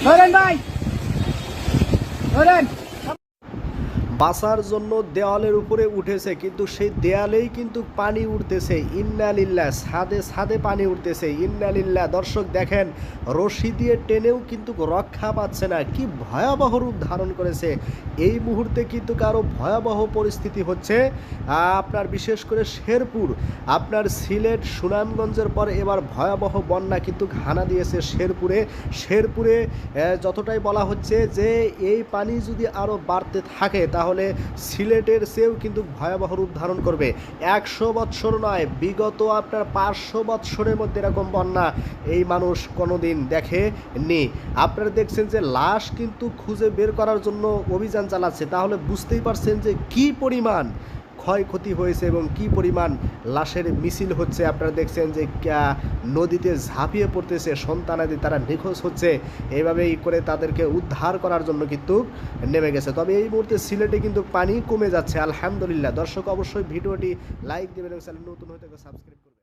ধরেন ভাই, ধরেন। বাঁচার জন্য দেওয়ালের উপরে উঠেছে, কিন্তু সেই দেয়ালেই কিন্তু পানি উঠতেছে। ইন্নালিল্লাহ, ছাদে ছাদে পানি উঠতেছে। ইন্নালিল্লাহ। দর্শক দেখেন, রশি দিয়ে টেনেও কিন্তু রক্ষা পাচ্ছে না। কি ভয়াবহ রূপ ধারণ করেছে। এই মুহূর্তে কিন্তু আরও ভয়াবহ পরিস্থিতি হচ্ছে আপনার বিশেষ করে শেরপুর, আপনার সিলেট সুনামগঞ্জের পর এবার ভয়াবহ বন্যা কিন্তু হানা দিয়েছে শেরপুরে। শেরপুরে যতটাই বলা হচ্ছে যে এই পানি যদি আরও বাড়তে থাকে তাহলে সিলেটের চেয়েও কিন্তু ভয়াবহ রূপ ধারণ করবে। 100 বৎসর নয়, বিগত আপনার 500 বৎসরের মধ্যে এরকম বন্যা এই মানুষ কোনোদিন দেখেনি। আপনারা দেখছেন যে লাশ কিন্তু খুঁজে বের করার জন্য অভিযান চালাচ্ছে, তাহলে বুঝতেই পারছেন যে কি পরিমাণ ক্ষয়ক্ষতি হয়েছে এবং কি পরিমাণ লাশের মিছিল হচ্ছে। আপনারা দেখছেন যে নদীতে ঝাঁপিয়ে পড়তেছে সন্তানাদি, তারা নিখোঁজ হচ্ছে। এইভাবেই করে তাদেরকে উদ্ধার করার জন্য কিন্তু নেমে গেছে। তবে এই মুহূর্তে সিলেটে কিন্তু পানি কমে যাচ্ছে আলহামদুলিল্লাহ। দর্শক অবশ্যই ভিডিওটি লাইক দেবেন এবং চ্যানেল নতুন হয়ে থাকলে সাবস্ক্রাইব করবেন।